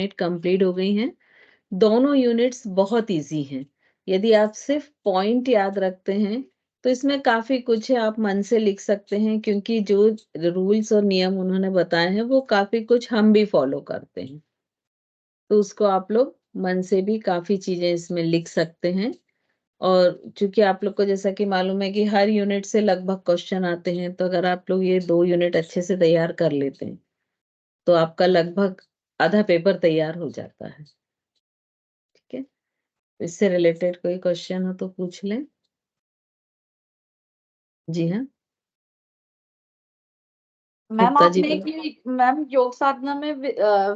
Unit complete हो गई हैं। दोनों यूनिट्स बहुत इजी हैं। यदि आप सिर्फ पॉइंट याद रखते हैं तो इसमें काफी कुछ है, आप मन से लिख सकते हैं, क्योंकि जो रूल्स और नियम उन्होंने बताए हैं वो काफी कुछ हम भी फॉलो करते हैं, तो उसको आप लोग मन से भी काफी चीजें इसमें लिख सकते हैं। और चूंकि आप लोग को जैसा कि मालूम है कि हर यूनिट से लगभग क्वेश्चन आते हैं, तो अगर आप लोग ये 2 यूनिट अच्छे से तैयार कर लेते हैं तो आपका लगभग आधा पेपर तैयार हो जाता है। ठीक है, इससे रिलेटेड कोई क्वेश्चन हो तो पूछ लें। जी हाँ, मैम गुप्ता जी आपने बोलो। मैम योग साधना में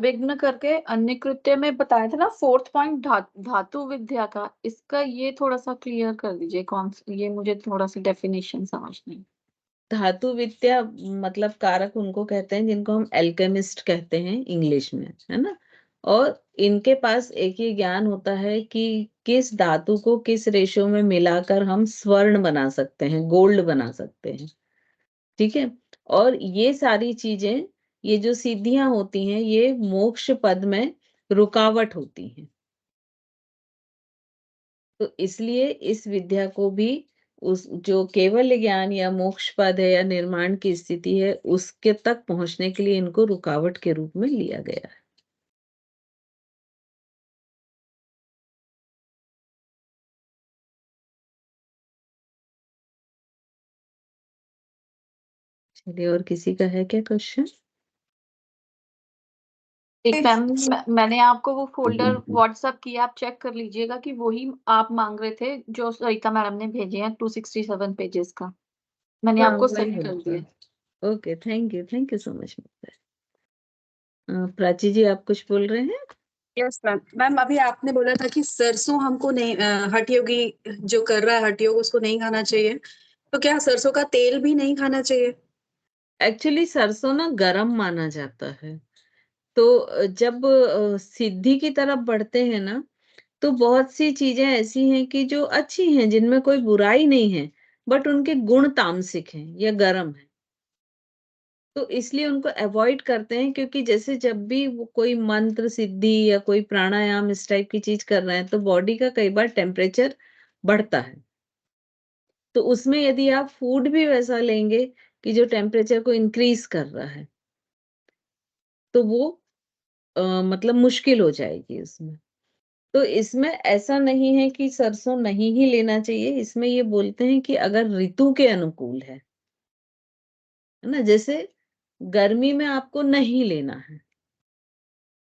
विघ्न करके अन्य कृत्य में बताया था ना, 4th पॉइंट धातु विद्या का, इसका ये थोड़ा सा क्लियर कर दीजिए, ये मुझे थोड़ा सा डेफिनेशन समझ नहीं। धातु विद्या मतलब कारक उनको कहते हैं जिनको हम एल्केमिस्ट कहते हैं इंग्लिश में, है ना। और इनके पास एक ही ज्ञान होता है कि किस धातु को किस रेशो में मिलाकर हम स्वर्ण बना सकते हैं, गोल्ड बना सकते हैं। ठीक है, और ये सारी चीजें, ये जो सिद्धियां होती हैं, ये मोक्ष पद में रुकावट होती हैं। तो इसलिए इस विद्या को भी उस जो केवल ज्ञान या मोक्ष पद है या निर्माण की स्थिति है, उसके तक पहुंचने के लिए इनको रुकावट के रूप में लिया गया है। चलिए, और किसी का है क्या क्वेश्चन? मैम मैंने आपको वो फोल्डर व्हाट्सएप किया, आप चेक कर लीजिएगा कि वही आप मांग रहे थे जो सरिता मैडम ने भेजे हैं 267 पेजेस का, मैंने हाँ, आपको वही सेंड कर होगा। दिया। Okay, thank you so much. Prachi ji, आप कुछ बोल रहे हैं? Yes ma'am. मैम अभी आपने बोला था कि सरसों हमको नहीं, हठ योगी जो कर रहा है हठ योग उसको नहीं खाना चाहिए, तो क्या सरसों का तेल भी नहीं खाना चाहिए? एक्चुअली सरसों ना गरम माना जाता है, तो जब सिद्धि की तरफ बढ़ते हैं ना, तो बहुत सी चीजें ऐसी हैं कि जो अच्छी हैं, जिनमें कोई बुराई नहीं है, बट उनके गुण तामसिक हैं या गर्म है, तो इसलिए उनको अवॉइड करते हैं। क्योंकि जैसे जब भी वो कोई मंत्र सिद्धि या कोई प्राणायाम इस टाइप की चीज कर रहे हैं, तो बॉडी का कई बार टेम्परेचर बढ़ता है, तो उसमें यदि आप फूड भी वैसा लेंगे कि जो टेम्परेचर को इंक्रीज कर रहा है, तो वो मतलब मुश्किल हो जाएगी उसमें। तो इसमें ऐसा नहीं है कि सरसों नहीं ही लेना चाहिए, इसमें ये बोलते हैं कि अगर ऋतु के अनुकूल है ना, जैसे गर्मी में आपको नहीं लेना है,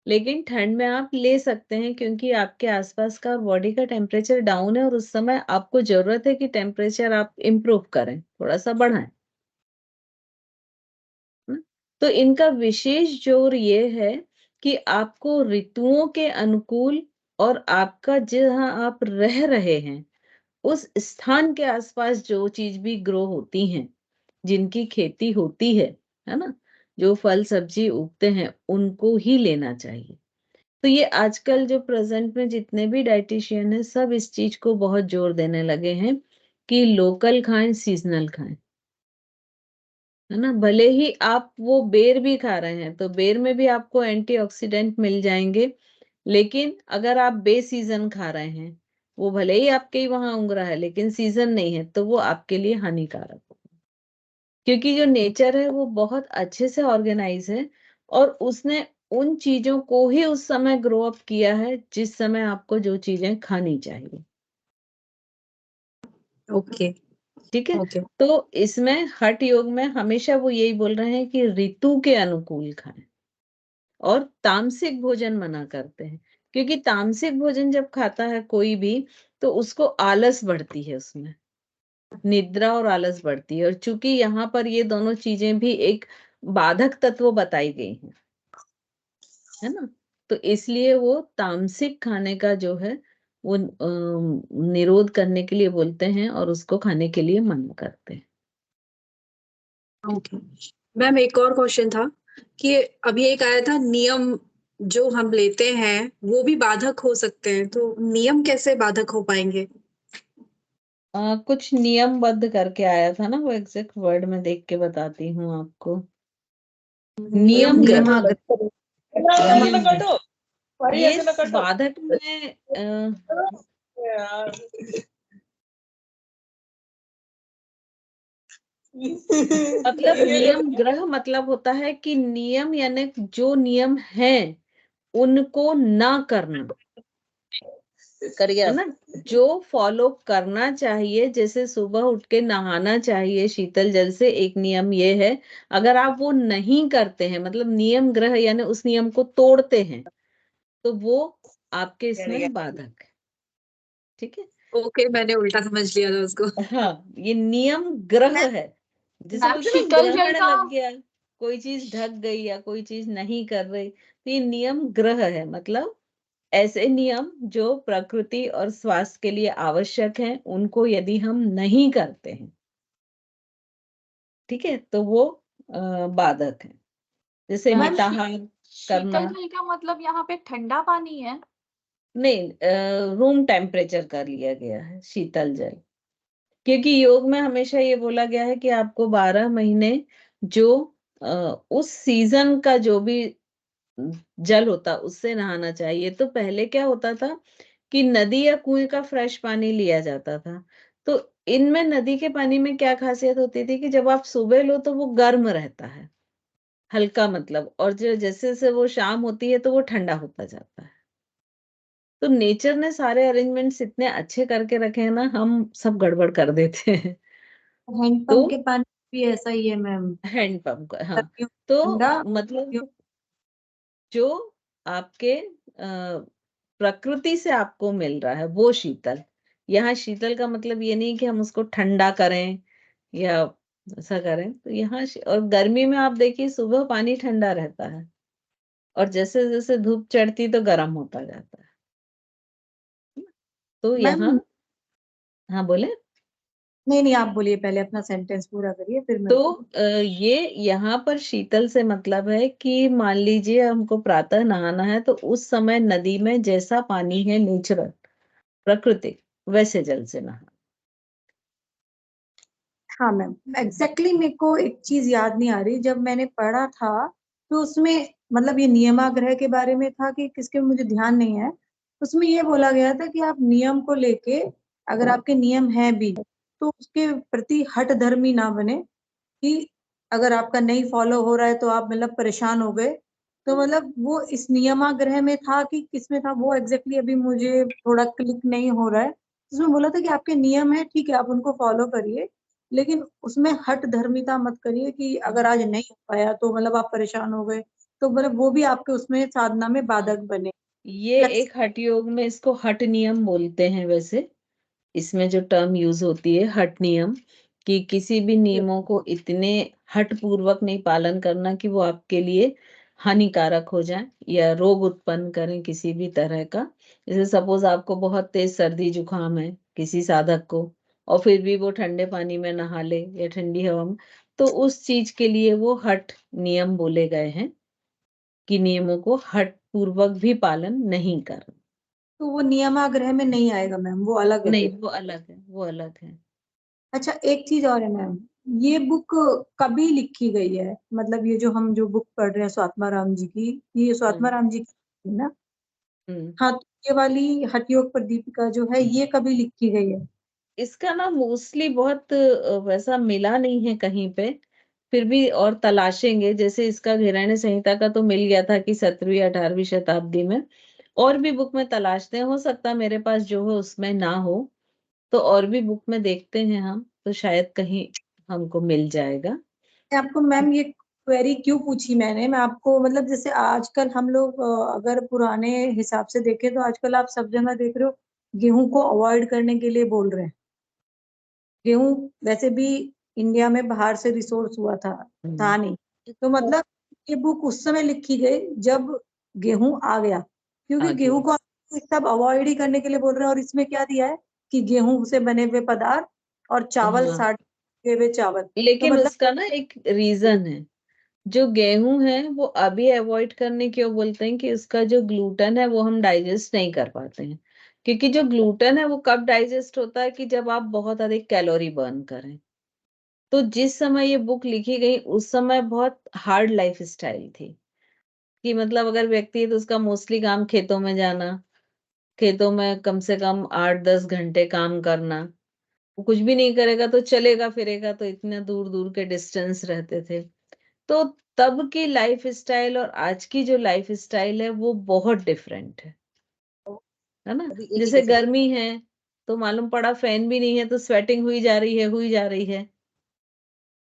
लेकिन ठंड में आप ले सकते हैं, क्योंकि आपके आसपास का बॉडी का टेम्परेचर डाउन है और उस समय आपको जरूरत है कि टेम्परेचर आप इम्प्रूव करें, थोड़ा सा बढ़ाएं। तो इनका विशेष जोर ये है कि आपको ऋतुओं के अनुकूल और आपका जहाँ आप रह रहे हैं उस स्थान के आसपास जो चीज भी ग्रो होती हैं, जिनकी खेती होती है ना, जो फल सब्जी उगते हैं, उनको ही लेना चाहिए। तो ये आजकल जो प्रेजेंट में जितने भी डाइटिशियन हैं, सब इस चीज को बहुत जोर देने लगे हैं कि लोकल खाएं, सीजनल खाएं, है ना। भले ही आप वो बेर भी खा रहे हैं, तो बेर में भी आपको एंटीऑक्सीडेंट मिल जाएंगे, लेकिन अगर आप बे सीजन खा रहे हैं, वो भले ही आपके ही वहां उग रहा है लेकिन सीजन नहीं है, तो वो आपके लिए हानिकारक है। क्योंकि जो नेचर है वो बहुत अच्छे से ऑर्गेनाइज है, और उसने उन चीजों को ही उस समय ग्रो अप किया है जिस समय आपको जो चीजें खानी चाहिए। ओके ठीक है, ओके। तो इसमें हठ योग में हमेशा वो यही बोल रहे हैं कि ऋतु के अनुकूल खाएं, और तामसिक भोजन मना करते हैं। क्योंकि तामसिक भोजन जब खाता है कोई भी, तो उसको आलस बढ़ती है, उसमें निद्रा और आलस बढ़ती है, और चूंकि यहाँ पर ये दोनों चीजें भी एक बाधक तत्व बताई गई हैं, है ना, तो इसलिए वो तामसिक खाने का जो है वो निरोध करने के लिए बोलते हैं और उसको खाने के लिए मना करते हैं। ओके मैम, एक और क्वेश्चन था कि अभी एक आया था नियम जो हम लेते हैं वो भी बाधक हो सकते हैं, तो नियम कैसे बाधक हो पाएंगे? कुछ नियमबद्ध करके आया था ना, वो एग्जैक्ट वर्ड में देख के बताती हूँ आपको। नियम नियम नियमागत। नियम भाई ये ऐसे ना कटो बाधक में यार। मतलब नियम ग्रह मतलब होता है कि नियम यानी जो नियम है उनको ना करना, करिए है आप। ना, जो फॉलो करना चाहिए। जैसे सुबह उठ के नहाना चाहिए शीतल जल से, एक नियम ये है। अगर आप वो नहीं करते हैं, मतलब नियम ग्रह यानी उस नियम को तोड़ते हैं, तो वो आपके इसमें बाधक है। ठीक है। ओके, मैंने उल्टा समझ लिया था उसको। हाँ, ये नियम ग्रह मैम है। जैसे मैम बोलते हैं ना, शीतल जल ग्रहण का लग गया, कोई चीज ढक गई या कोई चीज नहीं कर रही, तो ये नियम ग्रह है। मतलब ऐसे नियम जो प्रकृति और स्वास्थ्य के लिए आवश्यक हैं, उनको यदि हम नहीं करते हैं, ठीक है, तो वो बाधक है। जैसे मैम मिताहार करना। शीतल जल का मतलब यहाँ पे ठंडा पानी है। नहीं, रूम टेम्परेचर कर लिया गया है शीतल जल, क्योंकि योग में हमेशा ये बोला गया है कि आपको 12 महीने जो उस सीजन का जो भी जल होता उससे नहाना चाहिए। तो पहले क्या होता था कि नदी या कुएं का फ्रेश पानी लिया जाता था। तो इनमें नदी के पानी में क्या खासियत होती थी कि जब आप सुबह लो तो वो गर्म रहता है, हल्का मतलब, और जो जैसे जैसे वो शाम होती है तो वो ठंडा होता जाता है। तो नेचर ने सारे अरेंजमेंट्स इतने अच्छे करके रखे हैं ना, हम सब गड़बड़ कर देते हैं। तो हैंडपंप के पानी भी ऐसा ही है मैम। हैंडपंप का, हाँ। सर्दियों तो में ठंडा। मतलब जो आपके प्रकृति से आपको मिल रहा है वो शीतल। यहाँ शीतल का मतलब ये नहीं कि हम उसको ठंडा करें या ऐसा करें। तो यहाँ और गर्मी में आप देखिए सुबह पानी ठंडा रहता है, और जैसे जैसे धूप चढ़ती तो गर्म होता जाता है। तो यहाँ, मैम हाँ बोले। नहीं नहीं, आप बोलिए, पहले अपना सेंटेंस पूरा करिए फिर मैं तो बोलूँ। ये यहाँ पर शीतल से मतलब है कि मान लीजिए हमको प्रातः नहाना है, तो उस समय नदी में जैसा पानी है नेचुरल प्राकृतिक, वैसे जल से नहा। हाँ मैम, एग्जैक्टली मेरे को एक चीज याद नहीं आ रही, जब मैंने पढ़ा था तो उसमें मतलब ये नियमाग्रह के बारे में था कि किसके, मुझे ध्यान नहीं है। उसमें ये बोला गया था कि आप नियम को लेके, अगर आपके नियम है भी तो उसके प्रति हठधर्मी ना बने, कि अगर आपका नहीं फॉलो हो रहा है तो आप मतलब परेशान हो गए। तो मतलब वो इस नियमाग्रह में था कि किसमें था वो एग्जैक्टली अभी मुझे थोड़ा क्लिक नहीं हो रहा है। उसमें बोला था कि आपके नियम है, ठीक है, आप उनको फॉलो करिए, लेकिन उसमें हठ धर्मिता मत करिए कि अगर आज नहीं हो पाया तो मतलब आप परेशान हो गए, तो मतलब वो भी आपके उसमें साधना में बाधक बने। ये एक हठ योग में इसको हठ नियम बोलते हैं वैसे। इसमें जो टर्म यूज होती है हठ नियम, कि किसी भी नियमों को इतने हठ पूर्वक नहीं पालन करना कि वो आपके लिए हानिकारक हो जाए या रोग उत्पन्न करें किसी भी तरह का। जैसे सपोज आपको बहुत तेज सर्दी जुकाम है किसी साधक को, और फिर भी वो ठंडे पानी में नहा ले या ठंडी हवा में, तो उस चीज के लिए वो हठ नियम बोले गए हैं कि नियमों को हठ पूर्वक भी पालन नहीं करना। तो वो नियमाग्रह में नहीं आएगा मैम, वो अलग है नहीं, फिर। वो अलग है, वो अलग है। अच्छा, एक चीज और है मैम, ये बुक कभी लिखी गई है? मतलब ये जो हम जो बुक पढ़ रहे हैं स्वात्मा राम जी की, ये स्वात्मा हम्म। राम जी की है ना? हम्म। हाँ, तो ये वाली हठयोग पर दीपिका जो है ये कभी लिखी गई है? इसका ना मोस्टली बहुत वैसा मिला नहीं है कहीं पे। फिर भी और तलाशेंगे। जैसे इसका घिरण्य संहिता का तो मिल गया था कि 17वीं 18वीं शताब्दी में। और भी बुक में तलाशते हैं, हो सकता है मेरे पास जो है उसमें ना हो, तो और भी बुक में देखते हैं हम, तो शायद कहीं हमको मिल जाएगा। मैं आपको मैम ये क्वेरी क्यों पूछी मैंने, मैं आपको मतलब जैसे आजकल हम लोग अगर पुराने हिसाब से देखें तो आजकल आप सब जगह देख रहे हो गेहूं को अवॉइड करने के लिए बोल रहे हैं। गेहूं वैसे भी इंडिया में बाहर से रिसोर्स हुआ था हम्म। नहीं। तो मतलब ये बुक उस समय लिखी गई जब गेहूं आ गया, क्योंकि आ गेहूं गया। को सब अवॉइड ही करने के लिए बोल रहे हैं। और इसमें क्या दिया है कि गेहूं से बने हुए पदार्थ और चावल, हाँ, साटे हुए चावल। तो लेकिन मतलब उसका ना एक रीजन है। जो गेहूं है वो अभी अवॉइड करने क्यों बोलते हैं कि उसका जो ग्लूटन है वो हम डाइजेस्ट नहीं कर पाते हैं। क्योंकि जो ग्लूटन है वो कब डाइजेस्ट होता है कि जब आप बहुत अधिक कैलोरी बर्न करें। तो जिस समय ये बुक लिखी गई उस समय बहुत हार्ड लाइफ स्टाइल थी। कि मतलब अगर व्यक्ति है तो उसका मोस्टली काम खेतों में जाना, खेतों में कम से कम 8-10 घंटे काम करना। वो कुछ भी नहीं करेगा तो चलेगा फिरेगा, तो इतने दूर दूर के डिस्टेंस रहते थे। तो तब की लाइफ स्टाइल और आज की जो लाइफ स्टाइल है वो बहुत डिफरेंट है ना। अभी एक ही जैसे कैसे गर्मी है तो मालूम पड़ा फैन भी नहीं है तो स्वेटिंग हुई जा रही है।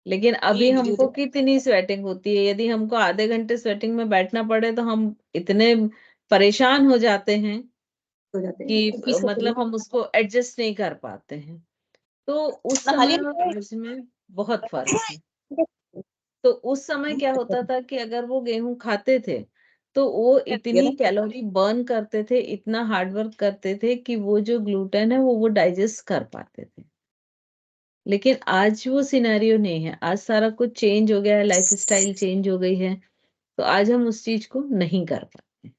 लेकिन अभी हीट ड्यू हमको कितनी स्वेटिंग होती है, यदि हमको आधे घंटे स्वेटिंग में बैठना पड़े तो हम इतने परेशान हो जाते हैं हो जाते हैं कि क्योंकि सब मतलब हम उसको एडजस्ट नहीं कर पाते हैं। तो उस समय और आज में बहुत फर्क है। तो उस समय क्या होता था कि अगर वो गेहूं खाते थे तो वो इतनी कैलोरी बर्न करते थे, इतना हार्ड वर्क करते थे कि वो जो ग्लूटेन है वो डाइजेस्ट कर पाते थे। लेकिन आज वो सिनेरियो नहीं है, आज सारा कुछ चेंज हो गया है, लाइफ स्टाइल चेंज हो गई है, तो आज हम उस चीज को नहीं कर पाते।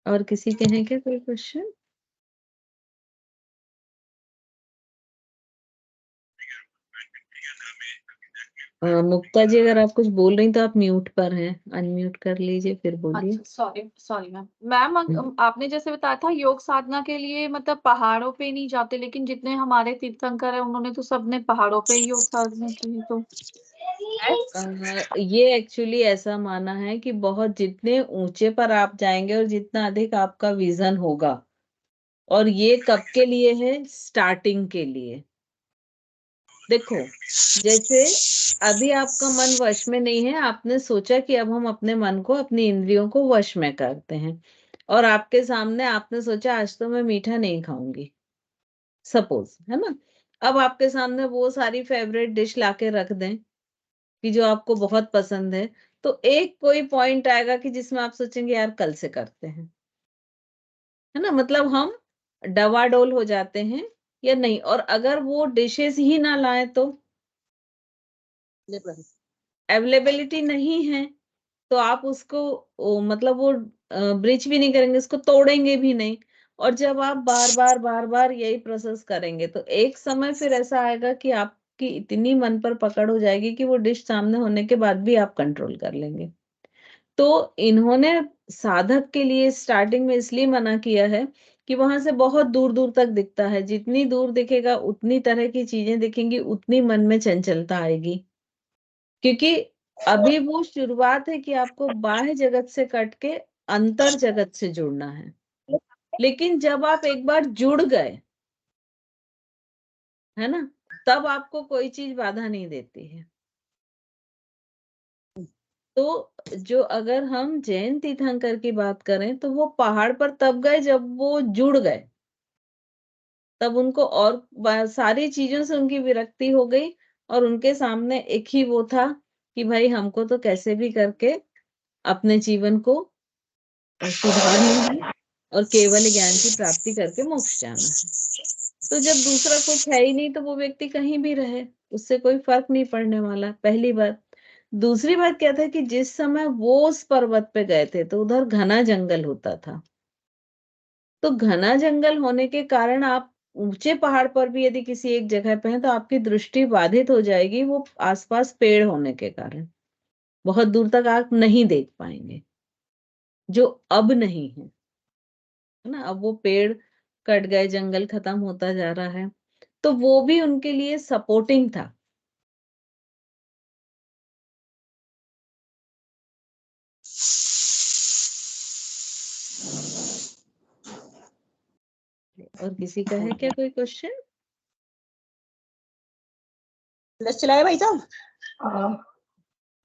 और किसी के हैं क्या कोई क्वेश्चन? मुक्ता जी अगर आप कुछ बोल रही तो आप म्यूट पर हैं, अनम्यूट कर लीजिए फिर बोलिए। अच्छा, सॉरी सॉरी मैम। मैम आपने जैसे बताया था योग साधना के लिए मतलब पहाड़ों पे नहीं जाते, लेकिन जितने हमारे तीर्थंकर है उन्होंने तो सबने पहाड़ों पे ही योग साधना की। तो ये एक्चुअली ऐसा माना है कि बहुत जितने ऊंचे पर आप जाएंगे और जितना अधिक आपका विजन होगा, और ये कब के लिए है, स्टार्टिंग के लिए। देखो जैसे अभी आपका मन वश में नहीं है, आपने सोचा कि अब हम अपने मन को, अपनी इंद्रियों को वश में करते हैं, और आपके सामने आपने सोचा आज तो मैं मीठा नहीं खाऊंगी, सपोज, है ना। अब आपके सामने वो सारी फेवरेट डिश लाके रख दें कि जो आपको बहुत पसंद है, तो एक कोई पॉइंट आएगा कि जिसमें आप सोचेंगे यार कल से करते हैं, है ना। मतलब हम डवाडोल हो जाते हैं या नहीं। और अगर वो डिशेस ही ना लाए तो अवेलेबिलिटी नहीं है, तो आप उसको मतलब वो ब्रिज भी नहीं करेंगे, उसको तोड़ेंगे भी नहीं। और जब आप बार बार यही प्रोसेस करेंगे तो एक समय फिर ऐसा आएगा कि आपकी इतनी मन पर पकड़ हो जाएगी कि वो डिश सामने होने के बाद भी आप कंट्रोल कर लेंगे। तो इन्होंने साधक के लिए स्टार्टिंग में इसलिए मना किया है कि वहां से बहुत दूर दूर तक दिखता है, जितनी दूर दिखेगा उतनी तरह की चीजें दिखेंगी, उतनी मन में चंचलता आएगी। क्योंकि अभी वो शुरुआत है कि आपको बाह्य जगत से कट के अंतर जगत से जुड़ना है। लेकिन जब आप एक बार जुड़ गए, है ना, तब आपको कोई चीज बाधा नहीं देती है। तो जो अगर हम जैन तीर्थंकर की बात करें तो वो पहाड़ पर तब गए जब वो जुड़ गए, तब उनको और सारी चीजों से उनकी विरक्ति हो गई, और उनके सामने एक ही वो था कि भाई हमको तो कैसे भी करके अपने जीवन को सुधारना है और केवल ज्ञान की प्राप्ति करके मोक्ष जाना है। तो जब दूसरा कुछ है ही नहीं तो वो व्यक्ति कहीं भी रहे, उससे कोई फर्क नहीं पड़ने वाला, पहली बात। दूसरी बात क्या था कि जिस समय वो उस पर्वत पे गए थे तो उधर घना जंगल होता था। तो घना जंगल होने के कारण आप ऊंचे पहाड़ पर भी यदि किसी एक जगह पे हैं तो आपकी दृष्टि बाधित हो जाएगी, वो आसपास पेड़ होने के कारण बहुत दूर तक आप नहीं देख पाएंगे, जो अब नहीं है ना। अब वो पेड़ कट गए, जंगल खत्म होता जा रहा है, तो वो भी उनके लिए सपोर्टिंग था। और किसी का है क्या कोई क्वेश्चन? रस चलाया भाई साहब?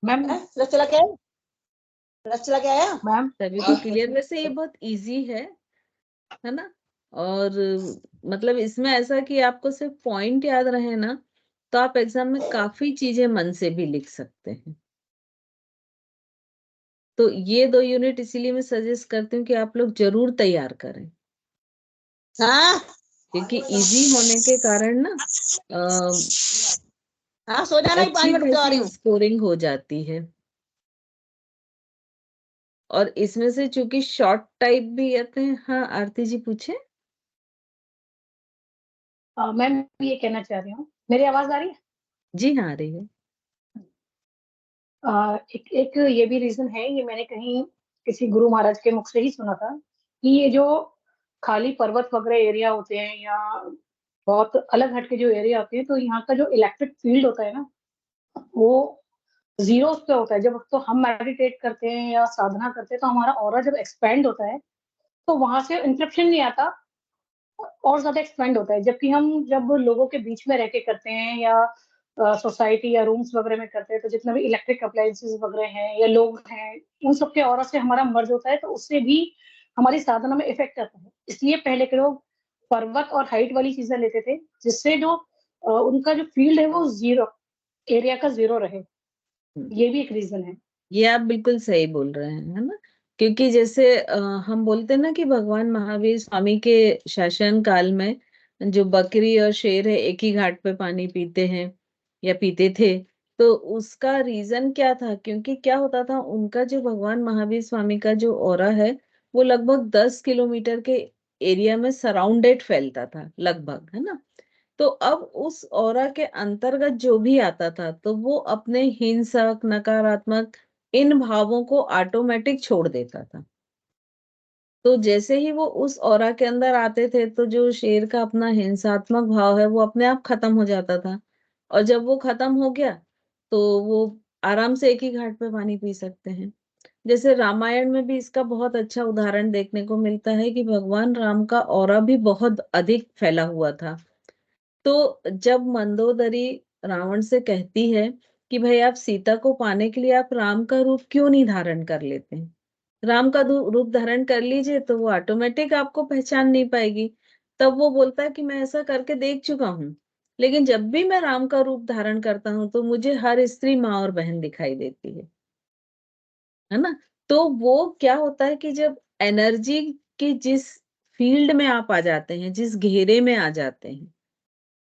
मैम रस चला के आया? रस चला के आया? मैम तभी तो क्लियर। वैसे ये बहुत इजी है ना। और मतलब इसमें ऐसा कि आपको सिर्फ पॉइंट याद रहे ना, तो आप एग्जाम में काफी चीजें मन से भी लिख सकते हैं। तो ये 2 यूनिट इसीलिए मैं सजेस्ट करती हूँ कि आप लोग जरूर तैयार करें, हाँ क्योंकि इजी होने के कारण ना हाँ, सो जाना, ही 5 अच्छी मिनट रुक जा रही खासी हूँ। स्कोरिंग हो जाती है। और इसमें से चूंकि शॉर्ट टाइप भी आते हैं। हाँ आरती जी पूछे। मैम ये कहना चाह रही हूँ, मेरी आवाज आ रही है? जी हाँ, आ रही है। एक ये भी रीजन है, ये मैंने कहीं किसी गुरु महाराज के मुख से ही सुना था कि ये जो खाली पर्वत वगैरह एरिया होते हैं या बहुत अलग हट के जो एरिया होते हैं, तो यहाँ का जो इलेक्ट्रिक फील्ड होता है ना, वो जीरो पे होता है। जब तो हम मेडिटेट करते हैं या साधना करते हैं, तो हमारा ऑरा जब एक्सपेंड होता है, तो वहां से इंटरप्शन नहीं आता, और ज्यादा एक्सपेंड होता है। जबकि हम जब लोगों के बीच में रह के करते हैं या सोसाइटी या रूम्स वगैरह में करते हैं, तो जितना भी इलेक्ट्रिक अप्लायंसेस वगैरह हैं या लोग हैं, उन सबके ऑरा से हमारा मर्ज होता है, तो उससे भी हमारी साधना में इफेक्ट आता है। इसलिए पहले के लोग पर्वत और हाइट वाली चीजें लेते थे, जिससे जो उनका जो फील्ड है वो जीरो, एरिया का जीरो रहे। ये भी एक रीजन है। ये आप बिल्कुल सही बोल रहे हैं, है ना? क्योंकि जैसे हम बोलते हैं ना कि भगवान महावीर स्वामी के शासन काल में जो बकरी और शेर है एक ही घाट पे पानी पीते हैं या पीते थे, तो उसका रीजन क्या था? क्योंकि क्या होता था, उनका जो भगवान महावीर स्वामी का जो ऑरा है वो लगभग 10 किलोमीटर के एरिया में सराउंडेड फैलता था लगभग, है ना? तो अब उस ऑरा के अंतर्गत जो भी आता था, तो वो अपने हिंसक, नकारात्मक इन भावों को ऑटोमेटिक छोड़ देता था। तो जैसे ही वो उस ऑरा के अंदर आते थे, तो जो शेर का अपना हिंसात्मक भाव है वो अपने आप खत्म हो जाता था। और जब वो खत्म हो गया, तो वो आराम से एक ही घाट पे पानी पी सकते हैं। जैसे रामायण में भी इसका बहुत अच्छा उदाहरण देखने को मिलता है कि भगवान राम का ऑरा भी बहुत अधिक फैला हुआ था। तो जब मंदोदरी रावण से कहती है कि भाई आप सीता को पाने के लिए आप राम का रूप क्यों नहीं धारण कर लेते हैं? राम का रूप धारण कर लीजिए तो वो ऑटोमेटिक आपको पहचान नहीं पाएगी। तब वो बोलता है कि मैं ऐसा करके देख चुका हूँ, लेकिन जब भी मैं राम का रूप धारण करता हूँ तो मुझे हर स्त्री माँ और बहन दिखाई देती है ना? तो वो क्या होता है कि जब एनर्जी की जिस फील्ड में आप आ जाते हैं, जिस घेरे में आ जाते हैं,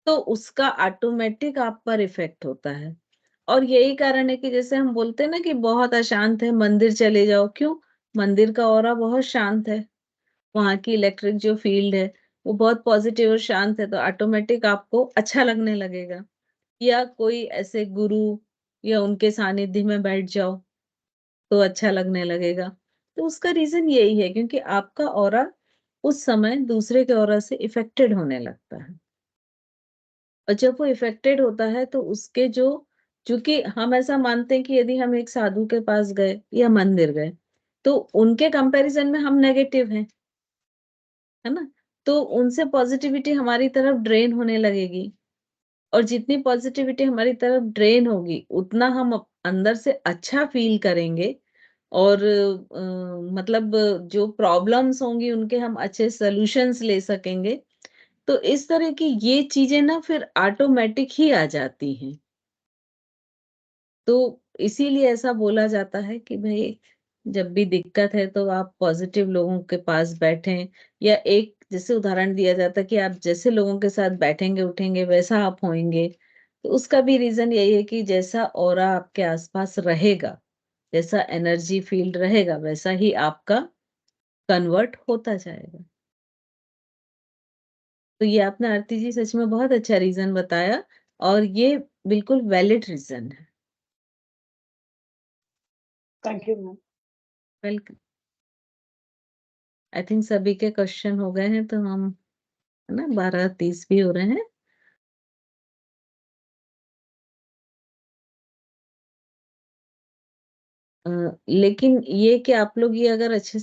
तो उसका ऑटोमेटिक आप पर इफेक्ट होता है। और यही कारण है कि जैसे हम बोलते हैं ना कि बहुत अशांत है, मंदिर चले जाओ। क्यों? मंदिर का ऑरा बहुत शांत है, वहां की इलेक्ट्रिक जो फील्ड है वो बहुत पॉजिटिव और शांत है, तो ऑटोमेटिक आपको अच्छा लगने लगेगा। या कोई ऐसे गुरु या उनके सानिध्य में बैठ जाओ तो अच्छा लगने लगेगा। तो उसका रीजन यही है, क्योंकि आपका ऑरा उस समय दूसरे के ऑरा से इफेक्टेड होने लगता है। और जब वो इफेक्टेड होता है तो उसके जो, चूंकि हम ऐसा मानते हैं कि यदि हम एक साधु के पास गए या मंदिर गए, तो उनके कंपैरिजन में हम नेगेटिव हैं, है ना? तो उनसे पॉजिटिविटी हमारी तरफ ड्रेन होने लगेगी। और जितनी पॉजिटिविटी हमारी तरफ ड्रेन होगी, उतना हम अंदर से अच्छा फील करेंगे। और मतलब जो प्रॉब्लम्स होंगी उनके हम अच्छे सॉल्यूशंस ले सकेंगे। तो इस तरह की ये चीजें ना फिर ऑटोमेटिक ही आ जाती हैं। तो इसीलिए ऐसा बोला जाता है कि भाई जब भी दिक्कत है तो आप पॉजिटिव लोगों के पास बैठें। या एक जैसे उदाहरण दिया जाता है कि आप जैसे लोगों के साथ बैठेंगे उठेंगे वैसा आप होंगे। तो उसका भी रीजन यही है कि जैसा ऑरा आपके आसपास रहेगा, जैसा एनर्जी फील्ड रहेगा, वैसा ही आपका कन्वर्ट होता जाएगा। तो ये आपने आरती जी सच में बहुत अच्छा रीजन बताया, और ये बिल्कुल वैलिड रीजन है। Thank you ma'am. Welcome. I think सभी के क्वेश्चन हो गए हैं, तो हम, है ना, 12:30 भी हो रहे हैं। लेकिन ये कि आप लोग ये अगर अच्छे से